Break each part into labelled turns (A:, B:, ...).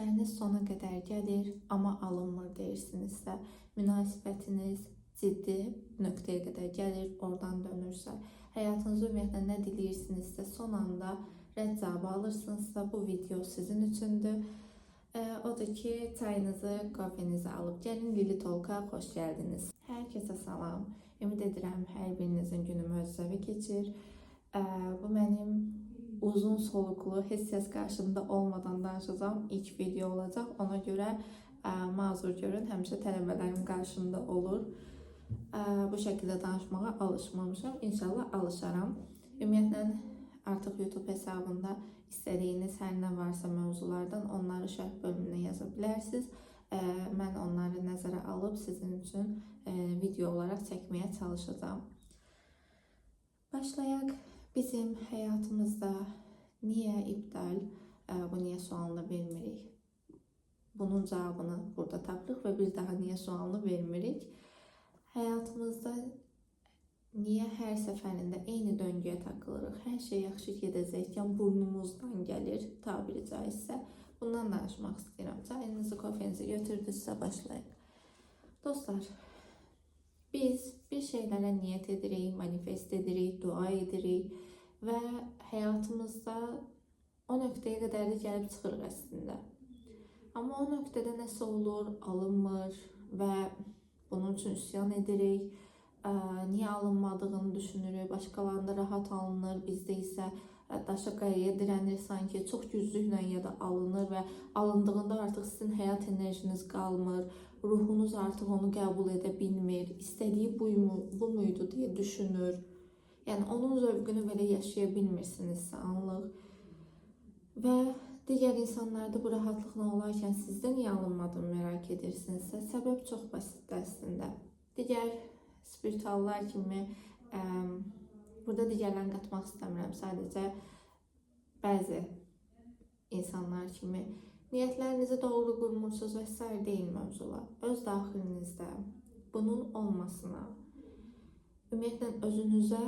A: İşləriniz sona qədər gəlir, amma alınmır deyirsinizsə, münasibətiniz ciddi nöqtəyə qədər gəlir, oradan dönürsə, həyatınızda ümumiyyətlə nə diləyirsinizsə, son anda rədd cavabı alırsınızsa, bu video sizin üçündür. Odur ki, çayınızı, qafenizi alıb gəlin, Lili Talk'a xoş gəldiniz. Hər kəsə salam. Ümid edirəm, hər birinizin günü möcüzəvi keçir. Bu mənim uzun soluklu, heç səs qarşımda olmadan danışacağım ilk video olacaq. Ona görə mazur görün, həmişə tələbələrim qarşımda olur. Bu şəkildə danışmağa alışmamışam. İnşallah alışaram. Ümumiyyətlə, artıq YouTube hesabında istədiyiniz hər nə varsa mövzulardan onları şərh bölümünə yaza bilərsiniz. Mən onları nəzərə alıb sizin üçün video olaraq çəkməyə çalışacağım. Başlayaq. Bizim həyatımızda niyə iptal, bu niyə sualını vermirik? Bunun cavabını burada tapırıq və bir daha niyə sualını vermirik? Həyatımızda niyə hər səfərində eyni döngüyə takılırıq? Hər şey yaxşı gedəcəykən burnumuzdan gəlir, tabiri caizsə. Bundan danışmaq istəyirəm. Çayınızı, kofenizi götürdünüzsə başlayın. Dostlar, biz bir şeylərə niyyət edirik, manifest edirik, dua edirik və həyatımızda o nöqtəyə qədər də gəlib çıxırıq əslində. Amma o nöqtədə nəsə olur, alınmır və bunun üçün üsyan edirik. Niyə alınmadığını düşünürük, başqalarında rahat alınır, bizdə isə daşa qayaya dirənir sanki, çox güclüklə ya da alınır və alındığında artıq sizin həyat enerjiniz qalmır, ruhunuz artıq onu qəbul edə bilmir, istədiyi bu muydu deyə düşünür. Yəni, onun zövqünü belə yaşaya bilmirsinizsə anlıq. Və digər insanlarda bu rahatlıqla olarkən sizdə niyə alınmadığını merak edirsinizsə, səbəb çox basitdir əslində. Digər spirituallar kimi, burada digərlərini qatmaq istəmirəm, sadəcə bəzi insanlar kimi niyyətlərinizi doğru qurmursunuz və s. deyil mövzular. Öz daxilinizdə bunun olmasına, ümumiyyətlə özünüzə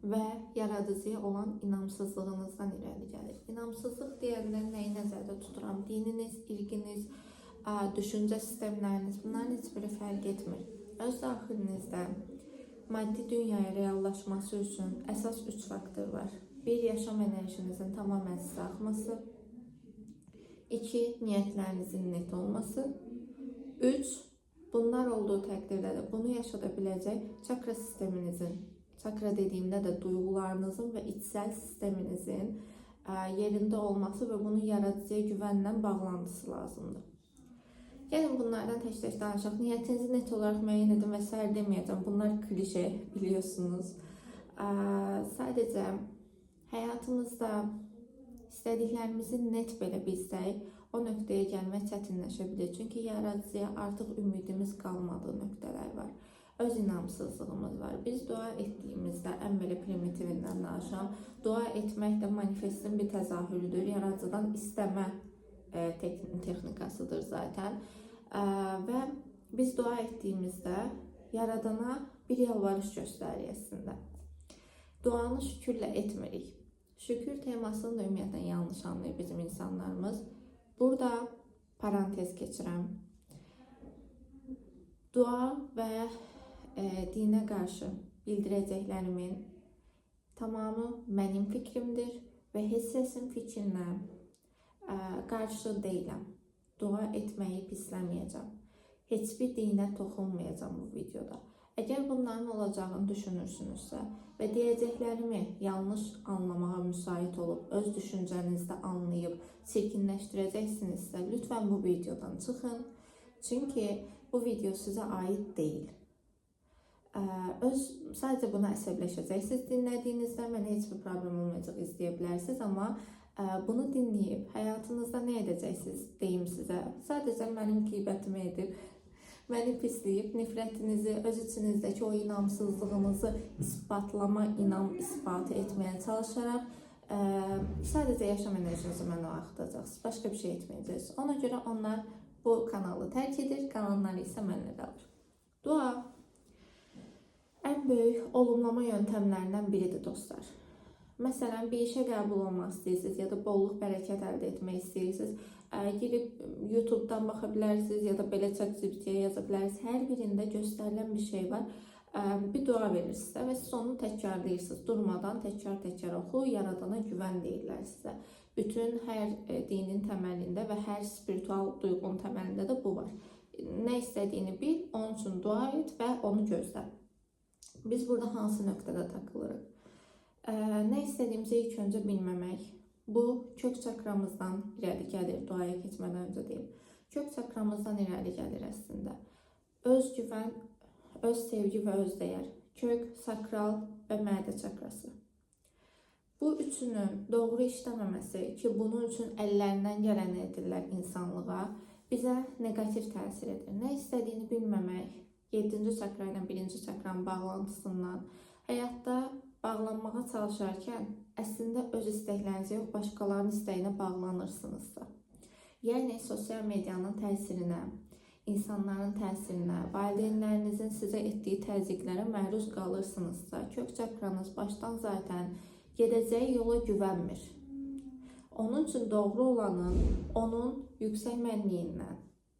A: və yaradıcıya olan inamsızlığınızdan irəli gəlir. İnamsızlıq deyəndə nəyi nəzərdə tuturam? Dininiz, irqiniz, düşüncə sistemləriniz, bunların heç biri fərq etmir. Öz daxilinizdə maddi dünyaya reallaşması üçün əsas 3 faktor var. 1. Yaşam enerjinizin tamamən sizə axması. 2. Niyyətlərinizin net olması. 3. Bunlar olduğu təqdirdə də bunu yaşada biləcək çakra sisteminizin, çakra dediyimdə də duyğularınızın və içsel sisteminizin yerində olması və bunun yaradıcıya güvənlə bağlantısı lazımdır. Gəlin bunlardan tək-tək danışaq. Niyyətinizi net olaraq müəyyən edin və s. deməyəcəm. Bunlar klişe, biliyorsunuz. Sadəcə həyatımızda istədiklərimizi net belə bilsək, o nöqtəyə gəlmək çətinləşə bilir. Çünki yaradıcıya artıq ümidimiz qalmadığı nöqtələr var. Öz inamsızlığımız var. Biz dua etdiyimizdə, ən belə primitivindən danışam, dua etmək də manifestin bir təzahürüdür. Yaradıcıdan istəmə texnikasıdır zaten. Və biz dua etdiyimizdə Yaradana bir yalvarış göstəririk əslində. Duanı şükürlə etmirik. Şükür temasını da ümumiyyətlə yanlış anlayır bizim insanlarımız. Burada parantez keçirəm. Dua və dinə qarşı bildirəcəklərimin tamamı mənim fikrimdir və heç kəsin fikrinə qarşı deyiləm. Dua etməyi pisləməyəcəm. Heç bir dinə toxunmayacam bu videoda. Əgər bunların olacağını düşünürsünüzsə və deyəcəklərimi yanlış anlamağa müsait olub, öz düşüncənizdə anlayıb çirkinləşdirəcəksinizsə, lütfən bu videodan çıxın. Çünki bu video sizə aid deyil. Sadəcə buna əsəbləşəcəksiniz dinlədiyinizdə, mənə heç bir problem olmayacaq, izləyə bilərsiniz, amma bunu dinləyib həyatınızda nə edəcəksiniz deyim sizə. Sadəcə mənim qeybətimi edib, məni pisləyib, nifrətinizi, öz içinizdəki o inamsızlığınızı isbatlama, isbatı etməyə çalışaraq sadəcə yaşam enerjinizi mənə axtacaqsınız. Başqa bir şey etməyəcəksiniz. Ona görə onlar bu kanalı tərk edir, qalanları isə mənlə qalır. Dua ən böyük olumlama yöntəmlərindən biridir dostlar. Məsələn, bir işə qəbul olmaq istəyirsiniz ya da bolluk, bərəkət əldə etmək istəyirsiniz. Girib YouTube'dan baxa bilərsiniz ya da belə ChatGPT-yə yaza bilərsiniz. Hər birində göstərilən bir şey var. Bir dua verir sizə və siz onu təkrarlayırsınız. Durmadan təkrar oxu, yaradana güvən deyirlər sizə. Bütün hər dinin təməlində və hər spiritual duyğunun təməlində də bu var. Nə istədiyini bil, onun üçün dua et və onu gözlə. Biz burada hansı nöqtədə takılırıq? Nə istədiyimizi ilk öncə bilməmək. Bu, kök çakramızdan irəli gəlir, duaya keçmədən öncə deyim. Kök çakramızdan irəli gəlir əslində. Öz güvən, öz sevgi və öz dəyər. Kök, sakral və mədə çakrası. Bu üçünün doğru işləməməsi ki, bunun üçün əllərindən gələni edirlər insanlığa, bizə negativ təsir edir. Nə istədiyini bilməmək, 7-ci çakra ilə 1-ci çakranın bağlantısından həyatda bağlanmağa çalışarkən əslində öz istəklərinizə yox, başqalarının istəyinə bağlanırsınızsa. Yəni, sosial medianın təsirinə, insanların təsirinə, valideynlərinizin sizə etdiyi təzyiqlərə məruz qalırsınızsa, kök çakranız başdan zaten gedəcəyi yola güvənmir. Onun üçün doğru olanın, onun yüksək mənliyindən,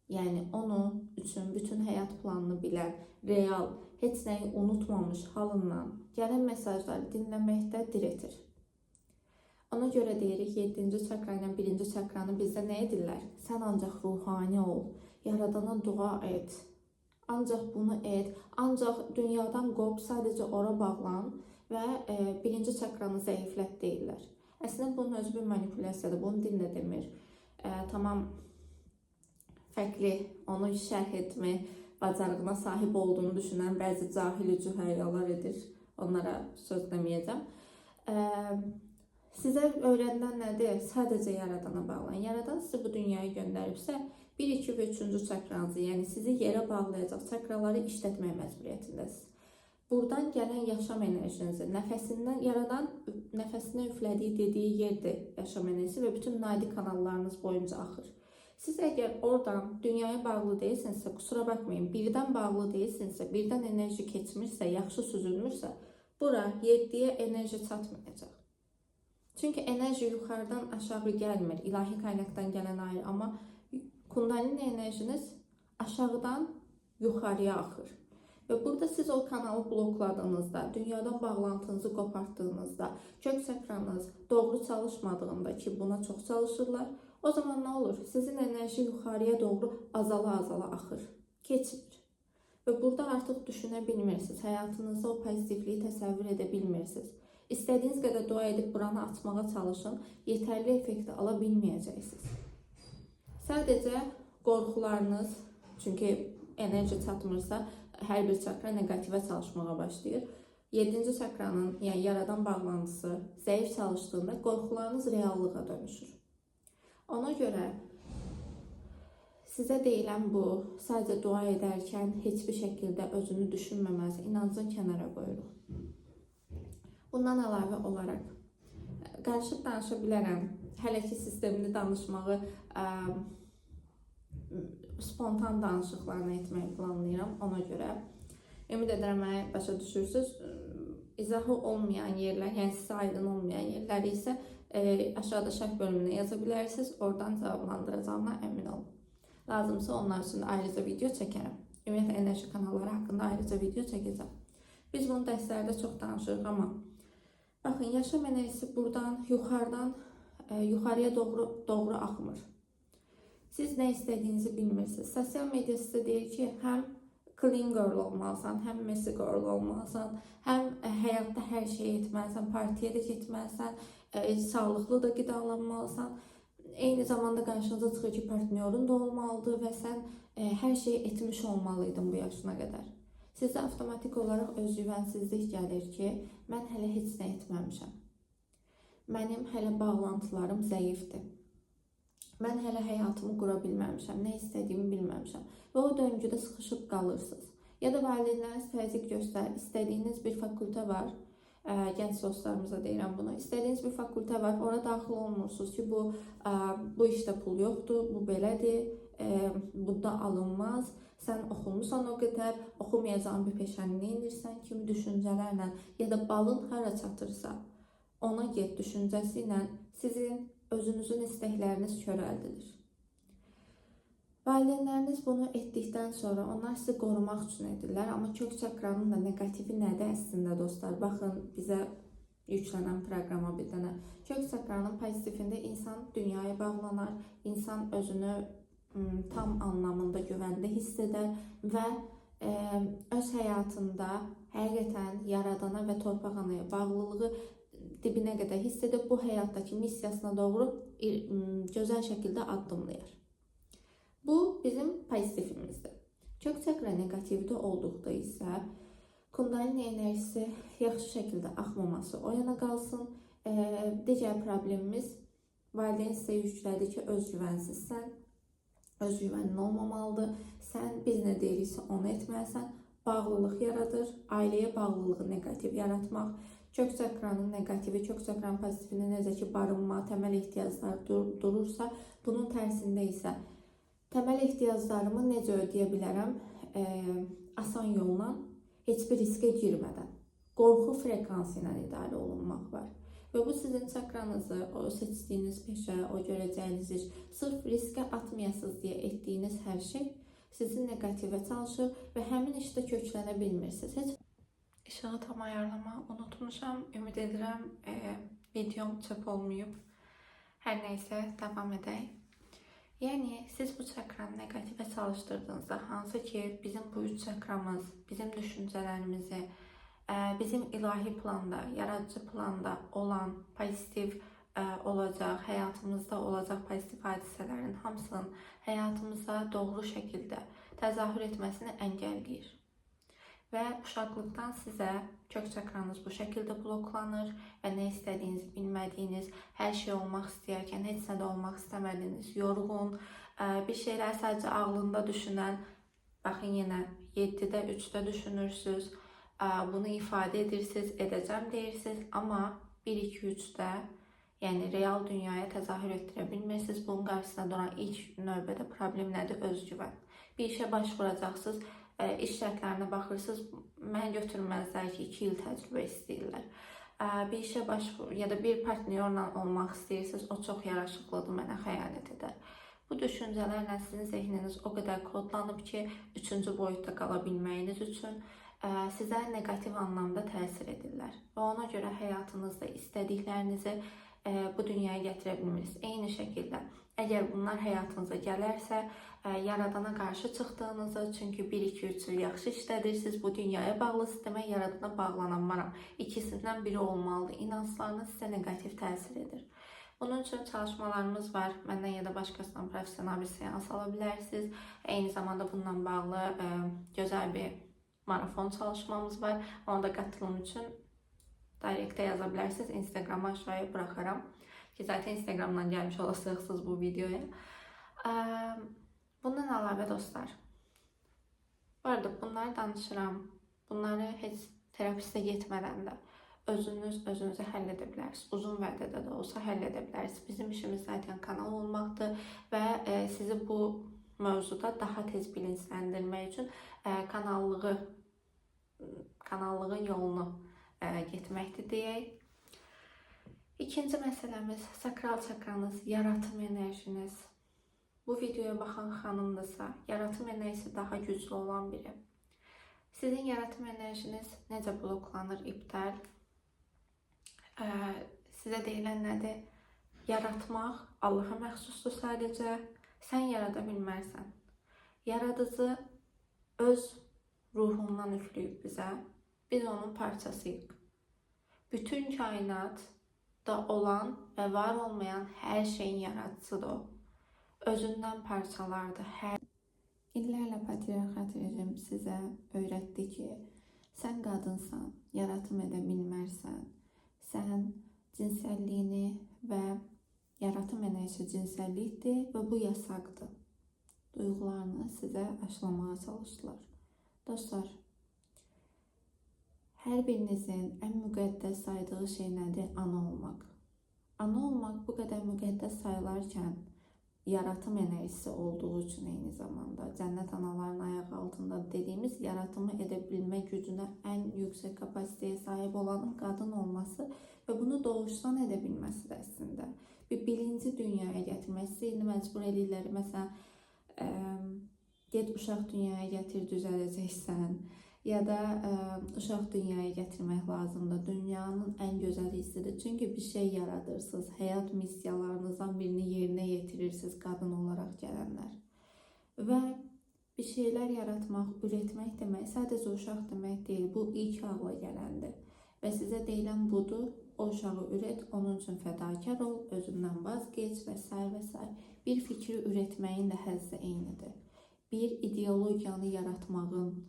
A: yəni onun üçün bütün həyat planını bilən, real, heç nəyi unutmamış halından gələn mesajları dinləməkdə diretir. Ona görə deyirik, 7-ci çakra ilə 1-ci çakranı bizdə nə edirlər? Sən ancaq ruhani ol, yaradana dua et, ancaq bunu et, ancaq dünyadan qop, sadəcə ora bağlan və 1-ci çakranı zəiflət deyirlər. Əslində bunun özü bir manipulyasiyadır, bunu din də demir. Tamam fərqli, onu şərh etmə bacarığına sahib olduğunu düşünən bəzi cahil cühəyyalar edir. Onlara söz deməyəcəm. Sizə öyrənilən nədir? Sadəcə yaradana bağlayın. Yaradan sizi bu dünyaya göndəribsə, 1, 2 və 3-cü çakranızı, yəni sizi yerə bağlayacaq çakraları işlətmək məcburiyyətindəsiniz. Buradan gələn yaşam enerjinizi, nəfəsindən yaradan, nəfəsinə üflədiyi dediyi yerdir yaşam enerjisi və bütün nadi kanallarınız boyunca axır. Siz əgər oradan dünyaya bağlı deyilsinizsə, kusura bakmayın, birdən bağlı deyilsinizsə, birdən enerji keçmirsə, yaxşı süzülmürsə, bura 7-yə enerji çatmayacaq. Çünki enerji yuxarıdan aşağı gəlmir, ilahi qaynaqdan gələn ayrı, amma kundalini enerjiniz aşağıdan yuxarıya axır. Və burada siz o kanalı blokladığınızda, dünyadan bağlantınızı qopartdığınızda, kök çakranız doğru çalışmadığında ki, buna çox çalışırlar, o zaman nə olur? Sizin enerji yuxarıya doğru azala axır, keçmir. Və burada artıq düşünə bilmirsiniz, həyatınızda o pozitivliyi təsəvvür edə bilmirsiniz. İstədiyiniz qədər dua edib buranı açmağa çalışın, yetərli effekti ala bilməyəcəksiniz. Sadəcə qorxularınız, çünki enerji çatmırsa, hər bir çakra negativə çalışmağa başlayır. 7-ci çakranın, yəni yaradan bağlantısı zəif çalışdığında qorxularınız reallığa dönüşür. Ona görə sizə deyilən bu, sadəcə dua edərkən heç bir şəkildə özünü düşünməməsi, inancını kənara qoyuruq. Bundan əlavə olaraq, qarışıq danışa bilərəm, hələ ki sistemli danışmağı spontan danışıqlarını etməyi planlayıram, ona görə. Ümid edirəm, başa düşürsünüz. İzahı olmayan yerlər, yəni sizə aydın olmayan yerləri isə aşağıda şərh bölümünə yaza bilərsiniz, oradan cavablandıracağına əmin olun. Lazımsa onlar üçün ayrıca video çəkərəm. Ümumiyyətlə, enerji kanalları haqqında ayrıca video çəkəcəm. Biz bunu dərslərdə çox danışırıq, amma baxın, yaşam enerjisi buradan, yuxarıdan, yuxarıya doğru axmır. Siz nə istədiyinizi bilmirsiniz. Sosial media sizə deyir ki, həm clean girl olmalısan, həm messy girl olmalısan, həm həyatda hər şey etməlisən, partiyə də getməlisən, sağlıqlı da qidalanmalısan. Eyni zamanda qarşınıza çıxır ki, partnyorun da olmalıdır və sən hər şeyi etmiş olmalıydın bu yaşına qədər. Sizə avtomatik olaraq özgüvənsizlik gəlir ki, mən hələ heç nə etməmişəm. Mənim hələ bağlantılarım zəifdir. Mən hələ həyatımı qura bilməmişəm, nə istədiyimi bilməmişəm və o döngüdə sıxışıb qalırsınız. Ya da valideynləriniz təzyiq göstərir, istədiyiniz bir fakültə var, gənc dostlarımıza deyirəm bunu, istədiyiniz bir fakültə var, ora daxil olmursunuz ki, bu işdə pul yoxdur, bu belədir, bu da alınmaz, sən oxumusan o qədər, oxumayacağın bir peşəni neyinirsən kimi düşüncələrlə ya da balın hara çatırsa, ona get düşüncəsi ilə sizin özünüzün istəkləriniz körəldilir. Valideynləriniz bunu etdikdən sonra onlar sizi qorumaq üçün edirlər. Amma kök çakranın da negativi nədir əslində dostlar? Baxın, bizə yüklənən proqrama bir dənə. Kök çakranın pozitivində insan dünyaya bağlanar, insan özünü tam anlamında güvəndə hiss edər və öz həyatında həqiqətən yaradana və torpaq anaya bağlılığı dibinə qədər hiss edib bu həyatdakı missiyasına doğru gözəl şəkildə addımlayır. Bu bizim pozitivimizdir. Kök çakra negativdə olduqda isə kundalini enerjisi yaxşı şəkildə axmaması o yana qalsın. Digər problemimiz valideyn sizə yüklədi ki, özgüvənsizsən, özgüvənin olmamalıdır. Sən biz nə deyiriksə onu etməlisən. Bağlılıq yaradır. Ailəyə bağlılığı negativ yaratmaq. Kök çakranın negativi, kök çakranın pozitivində necə ki barınma, təməl ehtiyaclar durursa, bunun tərsində isə təməl ehtiyaclarımı necə ödəyə bilərəm? Asan yolla, heç bir riskə girmədən. Qorxu frekansı ilə idarə olunmaq var. Və bu sizin çakranızı, o seçdiyiniz peşə, o görəcəyiniz iş, sırf riskə atmayasınız deyə etdiyiniz hər şey sizi negativə çalışır və həmin işdə köklənə bilmirsiniz. Heç işığı tam ayarlama unutmuşam. Ümid edirəm videom çöp olmayıb. Hər nəysə, davam edək. Yəni, siz bu çakranı negativə çalışdırdığınızda, hansı ki bizim bu üç çakramız, bizim düşüncələrimizi, bizim ilahi planda, yaradıcı planda olan pozitiv olacaq, həyatımızda olacaq pozitiv hadisələrin hamısının həyatımıza doğru şəkildə təzahür etməsini əngəlləyir. Və uşaqlıqdan sizə kök çakranız bu şəkildə bloklanır və nə istədiyinizi bilmədiyiniz, hər şey olmaq istəyərkən heç nə də olmaq istəmədiyiniz, yorğun, bir şeylər sadəcə ağlında düşünən, baxın yenə 7-də 3-də düşünürsünüz, bunu ifadə edirsiniz, edəcəm deyirsiniz, amma 1-2-3-də, yəni real dünyaya təzahür etdirə bilmirsiniz. Bunun qarşısına duran ilk növbədə problem nədir? Özgüvən. Bir işə başvuracaqsınız, iş şərtlərinə baxırsınız, mən götürməzlər ki, 2 il təcrübə istəyirlər. Bir işə başvur ya da bir partnyorla olmaq istəyirsiniz, o çox yaraşıqlıdır, mənə xəyanət edər. Bu düşüncələrlə sizin zehniniz o qədər kodlanıb ki, 3-cü boyutda qala bilməyiniz üçün sizə negativ anlamda təsir edirlər. Və ona görə həyatınızda istədiklərinizi bu dünyaya gətirə bilmirsiniz. Eyni şəkildə, əgər bunlar həyatınıza gələrsə, yaradana qarşı çıxdığınızı, çünki 1-2-3 il yaxşı işlədirsiniz, bu dünyaya bağlısınız, demək yaradana bağlanamaram. İkisindən biri olmalıdır. İnanclarınız sizə negativ təsir edir. Bunun üçün çalışmalarımız var. Məndən ya da başqasından profesional bir seans ala bilərsiniz. Eyni zamanda bununla bağlı gözəl bir marafon çalışmamız var. Ona da qatılım üçün direktə yaza bilərsiniz. Instagramı aşağıya buraxaram. Ki zaten Instagramdan gəlmiş olasınız bu videoya. Bundan əlavə dostlar, bu arada bunları danışıram. Bunları heç terapistə getmədən də özünüzü həll edə bilərsiniz. Uzun vədədə də olsa həll edə bilərsiniz. Bizim işimiz zaten kanal olmaqdır və sizi bu mövzuda daha tez bilinçləndirmək üçün kanallığın yolunu getməkdir deyək. İkinci məsələmiz sakral çakranız, yaratım enerjiniz. Bu videoya baxan xanımdırsa, yaratım enerjisi daha güclü olan biri. Sizin yaratım enerjiniz necə bloklanır, iptal? Sizə deyilən nədir? Yaratmaq Allaha məxsusdur sadəcə. Sən yarada bilmərsən. Yaradıcı öz ruhundan üfləyib bizə. Biz onun parçasıyıq. Bütün kainatda olan və var olmayan hər şeyin yaradıcıdır o. Özündən parçalardır. İllərlə patriarxat rejim sizə öyrətdi ki, sən qadınsan, yaratım edə bilmərsən. Sən cinsəlliyini və yaratım enerjisi cinsəllikdir və bu yasaqdır. Duyğularını sizə aşılamağa çalışdılar. Dostlar, hər birinizin ən müqəddəs saydığı şey nədir? Ana olmaq. Ana olmaq bu qədər müqəddəs sayılarkən, yaratım enerjisi olduğu üçün eyni zamanda cənnət anaların ayağı altında dediyimiz yaratımı edə bilmə gücünə ən yüksək kapasiteye sahib olanın qadın olması və bunu doğuşdan edə bilməsi də əslində bir bilinci dünyaya gətirməsi, məcbur eləyirlər. Məsələn, Get uşaq dünyaya gətir, düzələcəksən. Ya da uşaq dünyaya gətirmək lazımdır. Dünyanın ən gözəl hissidir. Çünki bir şey yaradırsınız. Həyat missiyalarınızdan birini yerinə yetirirsiniz qadın olaraq gələnlər. Və bir şeylər yaratmaq, üretmək demək sadəcə uşaq demək deyil. Bu ilk ağla gələndir. Və sizə deyilən budur. O uşağı üret, onun üçün fədakar ol, özündən vazgeç və s. və s. Bir fikri üretməyin də həzzi eynidir. Bir ideologiyanı yaratmağın,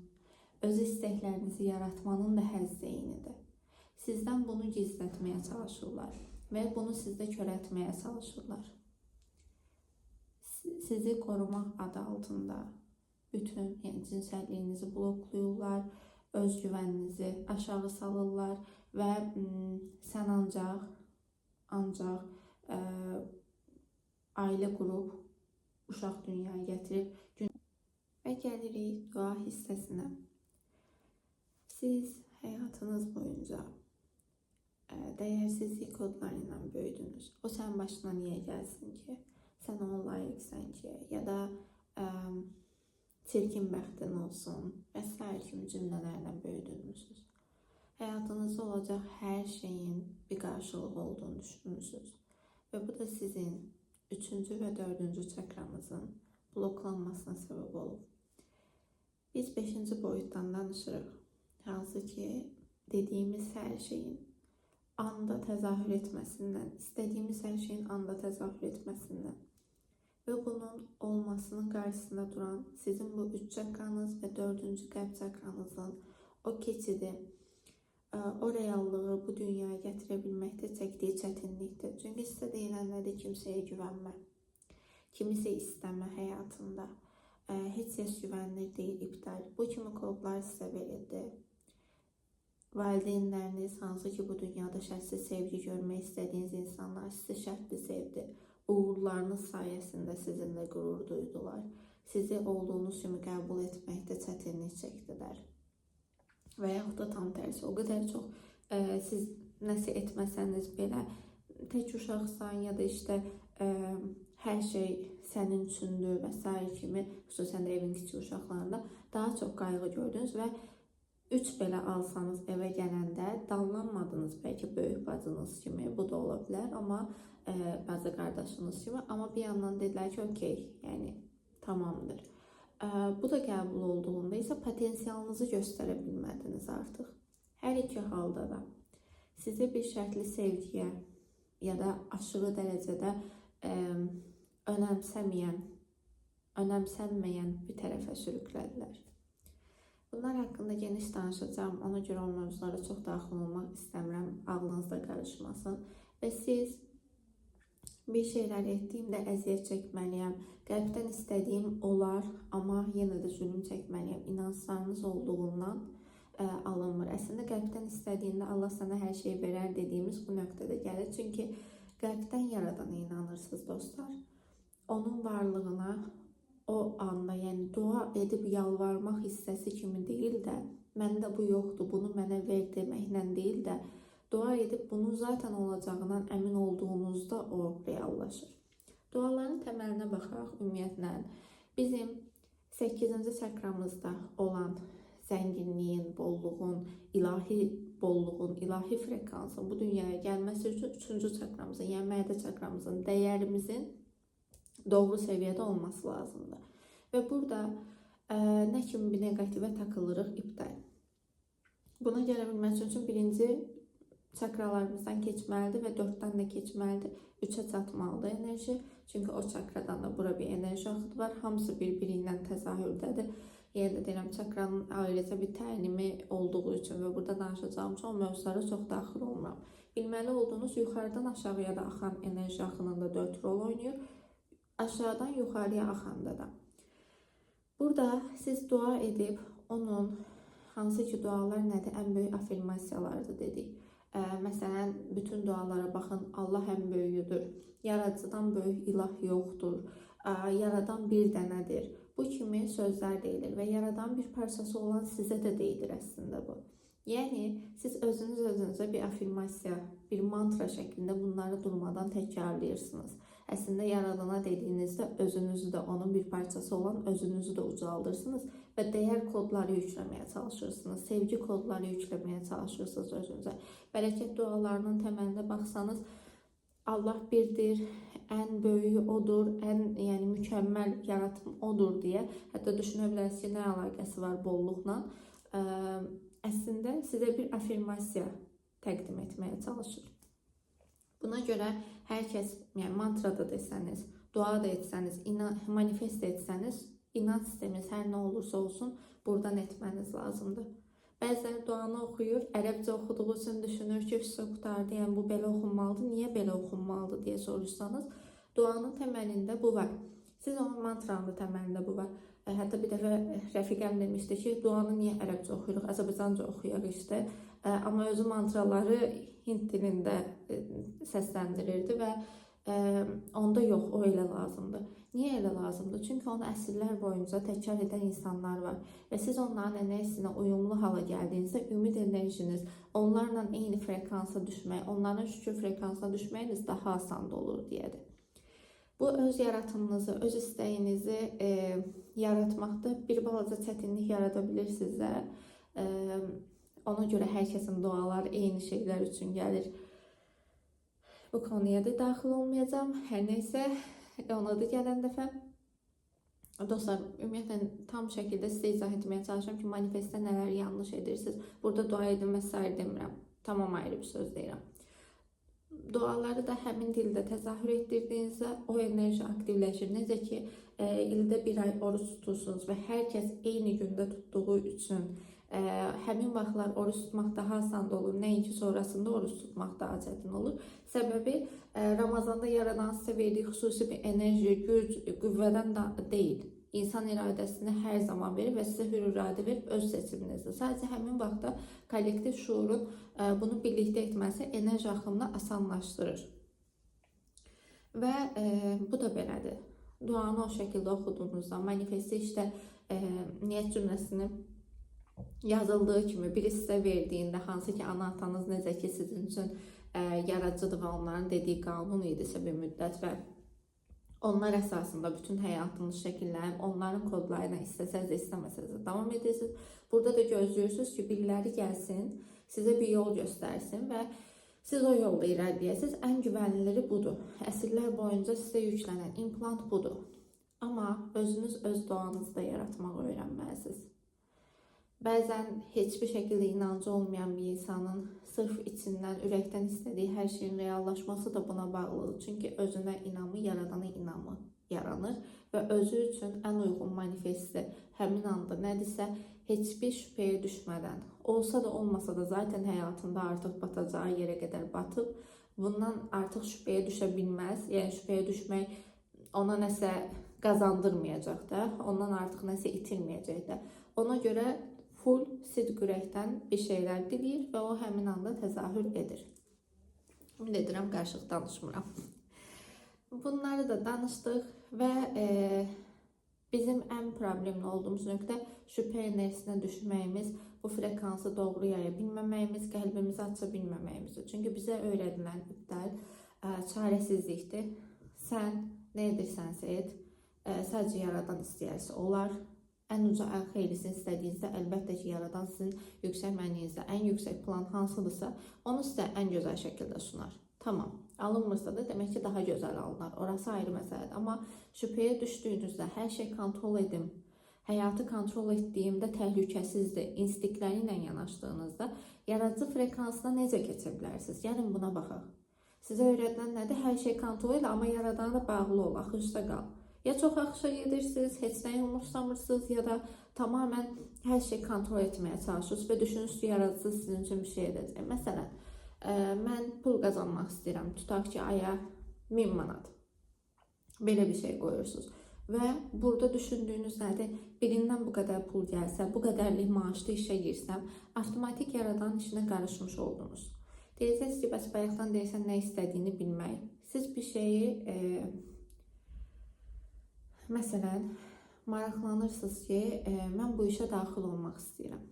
A: öz istəklərinizi yaratmanın da həzzi eynidir. Sizdən bunu gizlətməyə çalışırlar və bunu sizdə körətməyə çalışırlar. Sizi qorumaq adı altında bütün cinsəlliyinizi blokluyurlar, özgüvəninizi aşağı salırlar və sən ancaq ailə qurub, uşaq dünyaya gətirib. Və gəlirik dua hissəsinə. Siz həyatınız boyunca dəyərsizlik kodları ilə böyüdünüz. O sən başına niyə gəlsin ki? Sən ona layiqsən ki? Ya da çirkin bəxtin olsun və s. kimi cümlələrlə böyüdünmüsünüz. Həyatınızda olacaq hər şeyin bir qarşılığı olduğunu düşünürsünüz. Və bu da sizin 3-cü və 4-cü çakranızın bloklanmasına səbəb olub. Biz 5-ci boyutdan danışırıq. Hansı ki, dediyimiz hər şeyin anda təzahür etməsindən, istədiyimiz hər şeyin anda təzahür etməsindən və bunun olmasının qarşısında duran sizin bu 3 çakranız və 4-cü qəlb çakranızın o keçidi, o reallığı bu dünyaya gətirə bilməkdə çəkdiyi çətinlikdir. Çünki sizə deyilən nədir? Kimsəyə güvənmə. Kimisə istəmə həyatında. Heç kəs güvənilir deyil, iptal. Bu kimi kodlar sizə verildi. Valideynləriniz, hansı ki bu dünyada şərtsiz sevgi görmək istədiyiniz insanlar sizi şərtli sevdi. Uğurlarınız sayəsində sizinlə qürur duydular. Sizi olduğunuz kimi qəbul etməkdə çətinlik çəkdilər. Və yaxud da tam tərsi, o qədər çox siz nəsə etməsəniz belə, tək uşaqsan ya da işte hər şey sənin üçündür və s. kimi, xüsusən də evin kiçik uşaqlarında daha çox qayğı gördünüz və 3 belə alsanız evə gələndə dallanmadınız bəlkə böyük bacınız kimi, bu da ola bilər, amma bacı qardaşınız kimi, amma bir yandan dedilər ki, okey, yəni tamamdır. Bu da qəbul olduğunda isə potensialınızı göstərə bilmədiniz artıq. Hər iki halda da sizi bir şərtli sevgiyə ya da aşırı dərəcədə önəmsənməyən bir tərəfə sürüklədilər. Bunlar haqqında geniş danışacağım. Ona görə o mövzulara çox daxil olmaq istəmirəm, ağlınızda qarışmasın. Və siz bir şeylər etdiyimdə əziyyət çəkməliyəm, qəlbdən istədiyim olar, amma yenə də zülüm çəkməliyəm. İnanclarınız olduğundan alınmır. Əslində qəlbdən istədiyində Allah sənə hər şey verər dediyimiz bu nöqtədə gəlir. Çünki qəlbdən yaradana inanırsınız dostlar. Onun varlığına o anda, yəni dua edib yalvarmaq hissəsi kimi deyil də, məndə bu yoxdur, bunu mənə ver deməklə deyil də, dua edib bunun zaten olacağından əmin olduğunuzda o reallaşır. Duaların təməlinə baxaraq ümumiyyətlə bizim 8-ci çakramızda olan zənginliyin, bolluğun, ilahi frekansın bu dünyaya gəlməsi üçün 3-cü çakramızın, yəni mədə çakramızın dəyərimizin doğru səviyyədə olması lazımdır. Və burada nə kimi bir negativə takılırıq, iptal. Buna gələ bilməsi üçün birinci çakralarımızdan keçməlidir və 4-dən də keçməlidir. 3-ə çatmalıdır enerji. Çünki o çakradan da bura bir enerji axıtı var. Hamısı bir-biri ilə təzahürdədir. Yenə də deyirəm, çakranın ayrıca bir təlimi olduğu üçün və burada danışacağım üçün o mövzulara çox daxil olmuram. Bilməli olduğunuz yuxarıdan aşağıya da axan enerji axınında 4 rol oynayır. Aşağıdan yuxarıya axanda da. Burada siz dua edib onun, hansı ki dualar nədir? Ən böyük afirmasiyalardır dedik. Məsələn, bütün dualara baxın, Allah ən böyüdür, yaradıcıdan böyük ilah yoxdur, yaradan bir dənədir. Bu kimi sözlər deyilir və yaradan bir parçası olan sizə də deyilir əslində bu. Yəni, siz özünüzə bir afirmasiya, bir mantra şəklində bunları durmadan təkrarlayırsınız. Əslində yaradana dediyinizdə özünüzü də, onun bir parçası olan özünüzü də ucaldırsınız və dəyər kodları yükləməyə çalışırsınız. Sevgi kodları yükləməyə çalışırsınız özünüzə. Bərəkət dualarının təməlində baxsanız, Allah birdir, ən böyüyü odur, ən mükəmməl yaratım odur deyə. Hətta düşünə bilərsiniz ki, nə əlaqəsi var bolluqla. Əslində sizə bir afirmasiya təqdim etməyə çalışır. Buna görə hər kəs, mantra da desəniz, dua da etsəniz, manifest etsəniz, inanc sisteminiz hər nə olursa olsun, buradan etməniz lazımdır. Bəziləri duanı oxuyur, ərəbcə oxuduğu üçün düşünür ki, qutardı, yəni bu belə oxunmalıdır, niyə belə oxunmalıdır deyə soruşsanız, duanın təməlində bu var. Siz onun mantranın təməlində bu var. Hətta bir dəfə rəfiqəm demişdi ki, duanı niyə ərəbcə oxuyuruq, Azərbaycanca oxuyaq işte. Amma özü mantraları Hind dilində səsləndirirdi və onda yox, o elə lazımdır. Niyə elə lazımdır? Çünki onu əsrlər boyunca təkrar edən insanlar var və siz onların enerjisinə uyumlu hala gəldiyinizdə ümid enerjiniz, onlarla eyni frekansa düşmək, onların şükür frekansına düşməyiniz daha asan olur deyədir. Bu öz yaratımınızı, öz istəyinizi yaratmaqda bir balaca çətinlik yarada bilir sizə. Ona görə hər kəsin duaları eyni şeylər üçün gəlir. Bu konuya da daxil olmayacağım. Hər neysə, ona da gələn dəfə. Dostlar, ümumiyyətlə tam şəkildə sizə izah etməyə çalışıram ki, manifestdə nələr yanlış edirsiniz. Burada dua edin və s. demirəm. Tamam ayrı bir söz deyirəm. Duaları da həmin dildə təzahür etdirdiyinizdə o enerji aktivləşir. Necə ki, ildə bir ay oruç tutursunuz və hər kəs eyni gündə tutduğu üçün həmin vaxtlar oruç tutmaq daha asan olur. Nəinki sonrasında oruç tutmaq daha çətin olur. Səbəbi Ramazanda yaradan sizə verdiyi xüsusi bir enerji, güc, qüvvədən deyil. İnsan iradəsini hər zaman verir və sizə hür iradə verib öz seçiminizdir. Sadəcə həmin vaxtda kollektiv şuurun bunu birlikdə etməsi enerji axımını asanlaşdırır. Və bu da belədir. Duanı o şəkildə oxuduğunuzda, manifesti işte niyyət cümləsini yazıldığı kimi biri sizə verdiyində, hansı ki ana atanız necə ki sizin üçün yaradıcıdır və onların dediyi qanun idisə bir müddət və onlar əsasında bütün həyatınız şəkillənib, onların kodlarına istəsəz də istəməsəz də davam edirsiniz. Burada da gözləyirsiniz ki, biriləri gəlsin, sizə bir yol göstərsin və siz o yolda irəliləyəsiniz. Ən güvənliləri budur. Əsrlər boyunca sizə yüklənən implant budur. Amma özünüz öz doğanızda yaratmaq öyrənməlisiniz. Bəzən heç bir şəkildə inancı olmayan bir insanın sırf içindən, ürəkdən istədiyi hər şeyin reallaşması da buna bağlıdır. Çünki özünə inamı, yaradana inamı yaranır və özü üçün ən uyğun manifesti həmin anda nədirsə heç bir şübhəyə düşmədən, olsa da olmasa da zaten həyatında artıq batacağı yerə qədər batıb, bundan artıq şübhəyə düşə bilməz. Yəni şübhəyə düşmək ona nəsə qazandırmayacaq da, ondan artıq nəsə itirməyəcək də. Ona görə full sidq ürəkdən bir şeylər diləyir və o həmin anda təzahür edir. Ümid edirəm, qarışıq danışmıram. Bunları da danışdıq və bizim ən problemli olduğumuz nöqtə şübhə enerjisinə düşməyimiz, bu frekansı doğru yaya bilməməyimiz, qəlbimizi aça bilməməyimizdir. Çünki bizə öyrədilən ibdal çarəsizlikdir. Sən nə edirsənsə et, sadəcə yaradan istəyərsə olar. Ən uca, ən xeyrisini istədiyinizdə əlbəttə ki, yaradan sizin yüksək mənliyinizdə ən yüksək plan hansıdırsa, onu sizə ən gözəl şəkildə sunar. Tamam, alınmırsa da demək ki, daha gözəl alınar. Orası ayrı məsələdir. Amma şübhəyə düşdüyünüzdə hər şey kontrol edim, həyatı kontrol etdiyimdə təhlükəsizdir, instinktləri ilə yanaşdığınızda yaradıcı frekansına necə keçə bilərsiniz? Gəlin buna baxaq. Sizə öyrədilən nədir? Hər şey kontrol edə, amma yaradana bağlı ol, axışda qal. Ya çox axışa gedirsiniz, heç nəyi umursamırsınız, ya da tamamen hər şey kontrol etməyə çalışırsınız və düşünürsünüz ki, yaradıcı sizin üçün bir şey edəcək. Məsələn, mən pul qazanmaq istəyirəm, tutaq ki, aya 1000 manat. Belə bir şey qoyursunuz. Və burada düşündüyünüz nədir? Birindən bu qədər pul gəlsə, bu qədərlik maaşlı işə girsəm, avtomatik yaradan işinə qarışmış oldunuz. Deyəcəksiniz ki, bəs bayaqdan deyirsən nə istədiyini bilmək. Siz bir şeyi məsələn, maraqlanırsınız ki, mən bu işə daxil olmaq istəyirəm.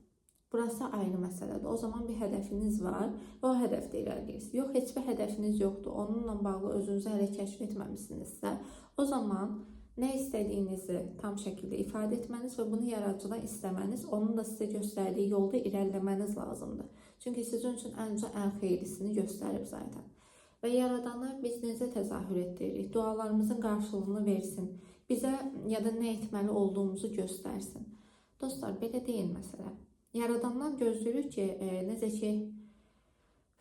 A: Burası ayrı məsələdir. O zaman bir hədəfiniz var və o hədəfdə irəliləyirsiniz. Yox, heç bir hədəfiniz yoxdur. Onunla bağlı özünüzü hələ kəşf etməmisinizsə, o zaman nə istədiyinizi tam şəkildə ifadə etməniz və bunu yaradıcıdan istəməniz, onun da sizə göstərdiyi yolda irəliləməniz lazımdır. Çünki sizin üçün ən xeyirlisini göstərib zaten. Və Yaradanı biz necə təzahür etdiririk? Dualarımızın qarşılığını versin. Bizə ya da nə etməli olduğumuzu göstərsin. Dostlar, belə deyil məsələ. Yaradandan gözləyirik ki, necə ki,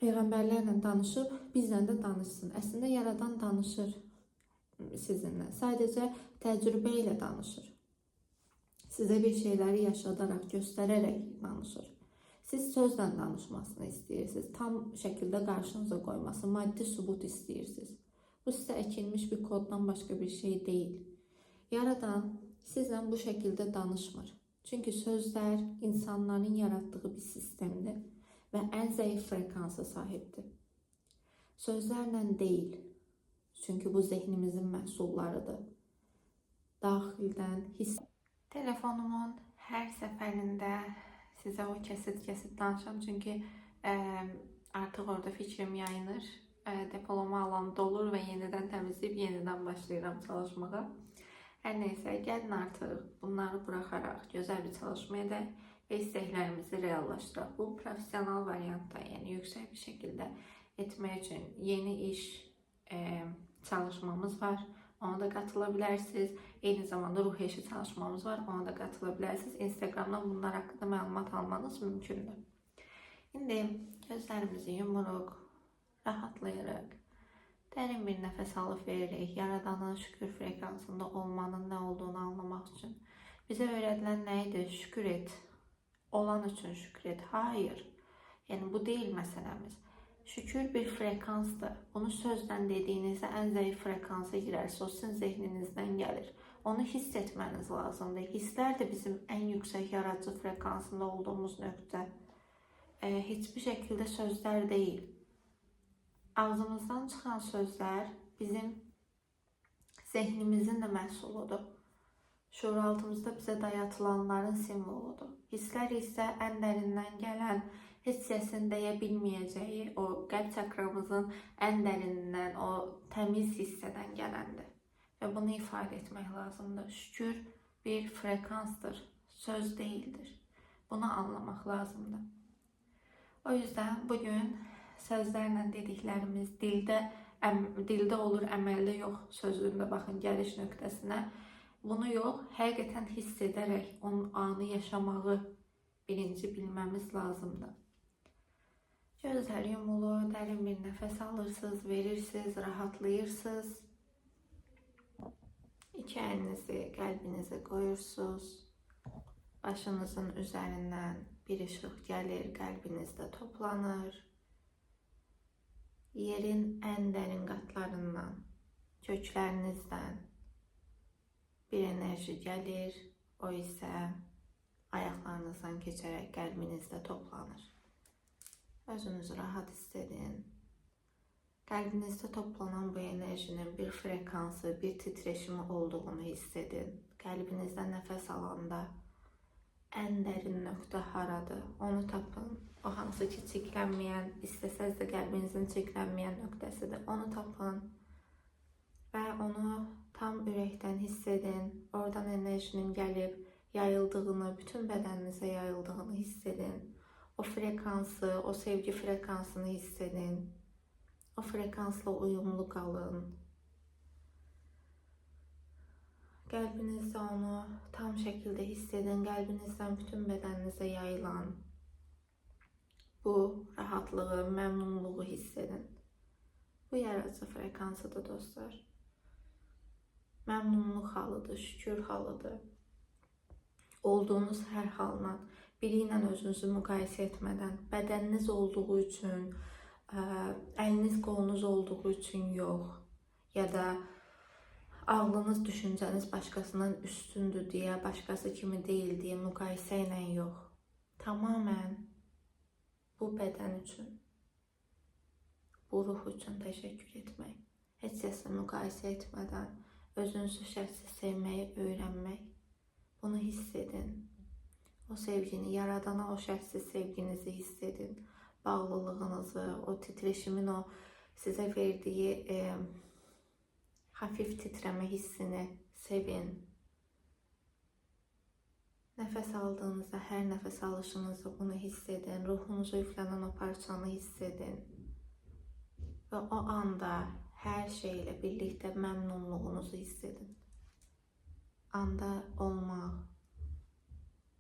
A: peyğəmbərlərlə danışıb, bizlə də danışsın. Əslində, Yaradan danışır sizinlə. Sadəcə təcrübə ilə danışır. Sizə bir şeyləri yaşadaraq, göstərərək danışır. Siz sözlə danışmasını istəyirsiniz. Tam şəkildə qarşınıza qoyması, maddi sübut istəyirsiniz. Bu sizə əkilmiş bir koddan başqa bir şey deyil. Yaradan sizlə bu şəkildə danışmır. Çünki sözlər insanların yaratdığı bir sistemdir və ən zəif frekansa sahibdir. Sözlərlə deyil. Çünki bu zehnimizin məhsullarıdır. Daxildən hiss. Telefonumun hər səfərində sizə o kəsit danışam. Çünki artıq orada fikrim yayınır. Depolama alanı dolur və yenidən təmizləyib yenidən başlayıram çalışmağa. Hər neysə, gəlin artıq bunları buraxaraq gözəl bir çalışma edək və istəklərimizi reallaşdıraq. Bu profesional variantda, yəni yüksək bir şəkildə etmək üçün yeni iş çalışmamız var. Ona da qatıla bilərsiniz. Eyni zamanda ruh eşi çalışmamız var. Ona da qatıla bilərsiniz. Instagramdan bunlar haqqında məlumat almanız mümkündür. İndi gözlərimizi yumuruq, rahatlayırıq. Dərin bir nəfəs alıb veririk. Yaradanın şükür frekansında olmanın nə olduğunu anlamaq üçün. Bizə öyrədilən nə idi? Şükür et. Olan üçün şükür et. Hayır. Yəni bu deyil məsələmiz. Şükür bir frekansdır. Bunu sözlə dediyinizdə ən zəif frekansa girərsə, o sizin zehninizdən gəlir. Onu hiss etməniz lazımdır. Hisslər də bizim ən yüksək yaradıcı frekansında olduğumuz nöqtə. Heç bir şəkildə sözlər deyil. Ağzımızdan çıxan sözlər bizim zehnimizin də məhsuludur. Şuuraltımızda bizə dayatılanların simvoludur. Hisslər isə ən dərindən gələn, heç səsin deyə bilməyəcəyi, o qəlb çakramızın ən dərindən, o təmiz hissədən gələndir. Və bunu ifadə etmək lazımdır. Şükür bir frekansdır, söz deyildir. Bunu anlamaq lazımdır. O yüzden bugün sözlərlə dediklərimiz dildə olur, əməldə yox sözlüyündə baxın gəliş nöqtəsinə. Bunu yox, həqiqətən hiss edərək onun anı yaşamağı birinci bilməmiz lazımdır. Gözlər yumulu, dərin bir nəfəs alırsınız, verirsiniz, rahatlayırsınız. İki əlinizi qəlbinizə qoyursunuz. Başınızın üzərindən bir işıq gəlir, qəlbinizdə toplanır. Yerin ən dərin qatlarından, köklərinizdən bir enerji gəlir. O isə ayaqlarınızdan keçərək qəlbinizdə toplanır. Özünüzü rahat hiss edin. Qəlbinizdə toplanan bu enerjinin bir frekansı, bir titreşimi olduğunu hiss edin. Qəlbinizdən nəfəs alanda ən dərin nöqtə haradır? Onu tapın. O hansı ki çiklənməyən, istəsəz də qəlbinizin çiklənməyən nöqtəsidir. Onu tapın və onu tam ürəkdən hiss edin. Oradan enerjinin gəlib yayıldığını, bütün bədəninizə yayıldığını hiss edin. O frekansı, o sevgi frekansını hiss edin. O frekansla uyumlu qalın. Qəlbinizdə onu tam şəkildə hiss edin. Qəlbinizdən bütün bədəninizə yayılan bu rahatlığı, məmnunluğu hiss edin. Bu yaradıcı frekansıdır dostlar. Məmnunluq halıdır, şükür halıdır. Olduğunuz hər halına biri ilə özünüzü müqayisə etmədən, bədəniniz olduğu üçün, əliniz qolunuz olduğu üçün yox, ya da ağlınız, düşüncəniz başqasından üstündür deyə, başqası kimi deyil deyə müqayisə ilə yox. Tamamən bu bədən üçün, bu ruh üçün təşəkkür etmək. Heç kəslə müqayisə etmədən özünüzü şəxsi sevməyi öyrənmək. Bunu hiss edin. O sevgini, yaradana o şərtsiz sevginizi hiss edin. Bağlılığınızı, o titreşimin o sizə verdiyi hafif titrəmə hissini sevin. Nəfəs aldığınızda, hər nəfəs alışınızda bunu hiss edin. Ruhunuza yüklənən o parçanı hiss edin. Və o anda hər şeylə birlikdə məmnunluğunuzu hiss edin. Anda olmaq,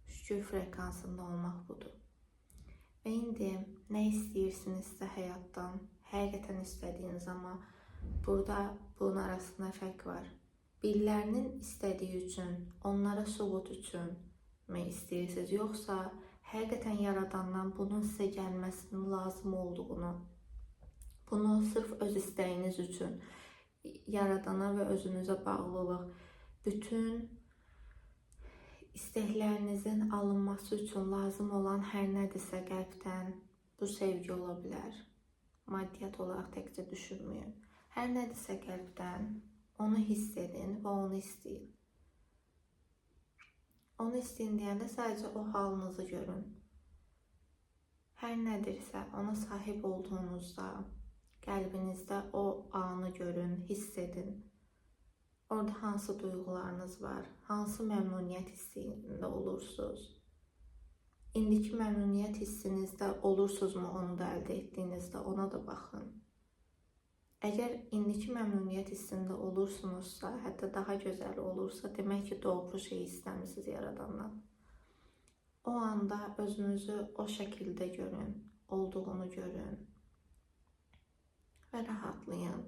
A: şükür frekansında olmaq budur. Və indi nə istəyirsinizsə həyatdan, həqiqətən istədiyiniz, amma burada bunun arasında fərq var. Birilərinin istədiyi üçün, onlara sübut üçün mi istəyirsiniz, yoxsa həqiqətən yaradandan bunun sizə gəlməsinin lazım olduğunu, bunu sırf öz istəyiniz üçün, yaradana və özünüzə bağlılıq, bütün istəklərinizin alınması üçün lazım olan hər nədirsə qəlbdən, bu sevgi ola bilər. Maddiyyat olaraq təkcə düşünməyin. Hər nədirsə qəlbdən onu hiss edin və onu istəyin. Onu istəyin deyəndə sadəcə o halınızı görün. Hər nədirsə ona sahib olduğunuzda, qəlbinizdə o anı görün, hiss edin. Orada hansı duyğularınız var, hansı məmnuniyyət hissində olursunuz? İndiki məmnuniyyət hissinizdə olursunuzmu onu da əldə etdiyinizdə, ona da baxın. Əgər indiki məmnuniyyət hissində olursunuzsa, hətta daha gözəl olursa, demək ki, doğru şey istəmisiniz yaradandan. O anda özünüzü o şəkildə görün, olduğunu görün və rahatlayın.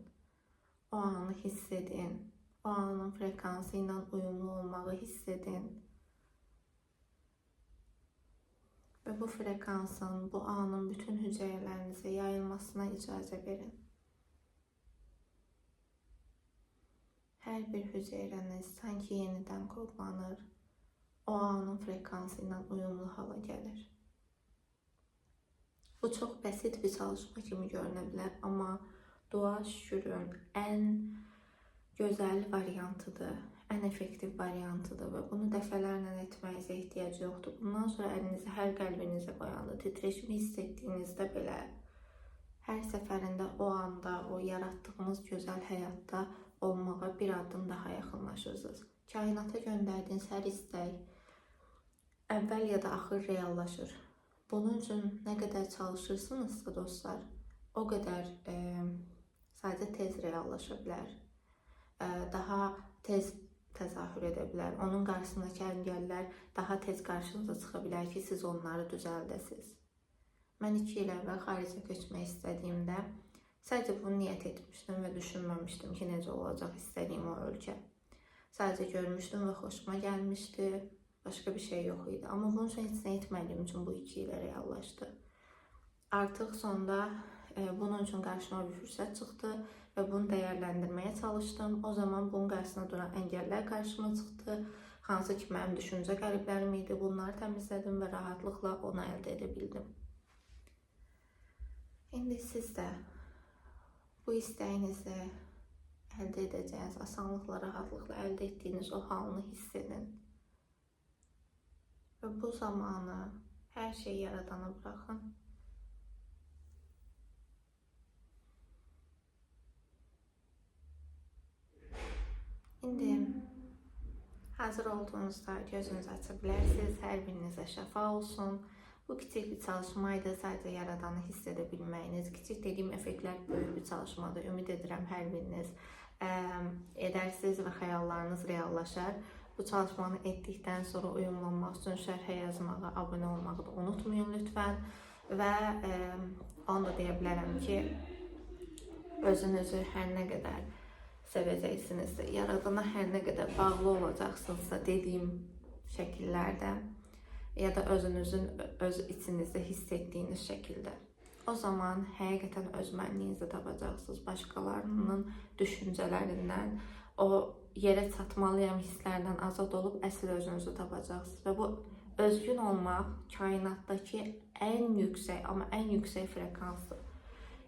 A: O anı hiss edin, o anın frekansı ilə uyumlu olmağı hiss edin. Və bu frekansın, bu anın bütün hüceyrələrinizə yayılmasına icazə verin. Hər bir hüceyrəniz sanki yenidən kodlanır, o anın frekansı ilə uyumlu hala gəlir. Bu çox bəsit bir çalışma kimi görünə bilər, amma dua şükürün ən gözəl variantıdır, ən effektiv variantıdır və bunu dəfələrlə etməyinizə ehtiyac yoxdur. Bundan sonra əlinizi hər qəlbinizə qoyanda, titreşimi hiss etdiyinizdə belə, hər səfərində o anda, o yaratdığınız gözəl həyatda olmağa bir addım daha yaxınlaşırsınız. Kainata göndərdiyiniz hər istək əvvəl ya da axır reallaşır. Bunun üçün nə qədər çalışırsınızsa dostlar, o qədər sadəcə tez reallaşa bilər. Daha tez təzahür edə bilər. Onun qarşısındakı əngəllər daha tez qarşınıza çıxa bilər ki, siz onları düzəldəsiniz. Mən 2 il əvvəl xaricə köçmək istədiyimdə sadəcə bunu niyyət etmişdim və düşünməmişdim ki, necə olacaq istədiyim o ölkə. Sadəcə görmüşdüm və xoşuma gəlmişdi, başqa bir şey yox idi. Amma bunun üçün heç nə etmədiyim üçün bu 2 ilə reallaşdı. Artıq sonda bunun üçün qarşıma bir fürsət çıxdı və bunu dəyərləndirməyə çalışdım. O zaman bunun qarşısına duran əngəllər qarşıma çıxdı. Hansı ki, mənim düşüncə qəliblərim idi. Bunları təmizlədim və rahatlıqla onu əldə edə bildim. İndi siz də bu istəyinizi əldə edəcəyiniz, asanlıqla, rahatlıqla əldə etdiyiniz o halını hiss edin. Və bu zamanı hər şeyi yaradana bırakın. İndi hazır olduğunuzda gözünüzü aça bilərsiniz. Hər birinizə şəfa olsun. Bu kiçik bir çalışmaydı, sadəcə yaradanı hiss edə bilməyiniz. Kiçik dediyim effektlər böyük bir çalışmadır. Ümid edirəm hər biriniz edərsiniz və xəyallarınız reallaşar. Bu çalışmanı etdikdən sonra uyumlanmaq üçün şərhə yazmağı, abunə olmağı da unutmayın lütfən. Və onu da deyə bilərəm ki, özünüzü hər nə qədər sevəcəksinizsə, yaradana hər nə qədər bağlı olacaqsınızsa dediyim şəkillərdə, ya da özünüzün öz içinizdə hiss etdiyiniz şəkildə. O zaman həqiqətən öz mənliyinizi tapacaqsınız. Başqalarının düşüncələrindən, o yerə çatmalıyam hisslərdən azad olub əsl özünüzü tapacaqsınız. Və bu özgün olmaq kainatdakı ən yüksək, amma ən yüksək frekansdır.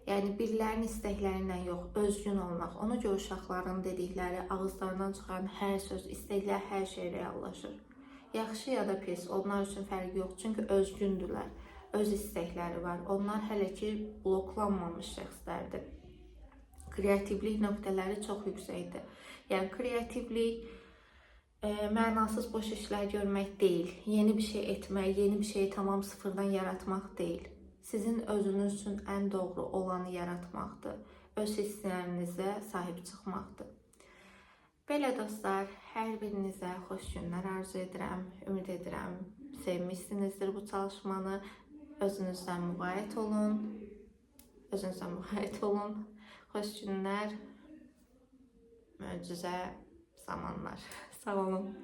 A: Yəni birilərinin istəklərindən yox, özgün olmaq. Ona görə uşaqların dedikləri, ağızlarından çıxan hər söz, istəklər, hər şey reallaşır. Yaxşı ya da pis, onlar üçün fərqi yox. Çünki özgündürlər, öz istəkləri var. Onlar hələ ki bloklanmamış şəxslərdir. Kreativlik nöqtələri çox yüksəkdir. Yəni kreativlik mənasız boş işlər görmək deyil. Yeni bir şey etmək, yeni bir şeyi tamam sıfırdan yaratmaq deyil. Sizin özünüz üçün ən doğru olanı yaratmaqdır. Öz hisslərinizə sahib çıxmaqdır. Belə dostlar, hər birinizə xoş günlər arzu edirəm. Ümid edirəm, sevmişsinizdir bu çalışmanı. Özünüzdən müğayət olun. Özünüzdən müğayət olun. Xoş günlər, möcüzə zamanlar. Sağ olun.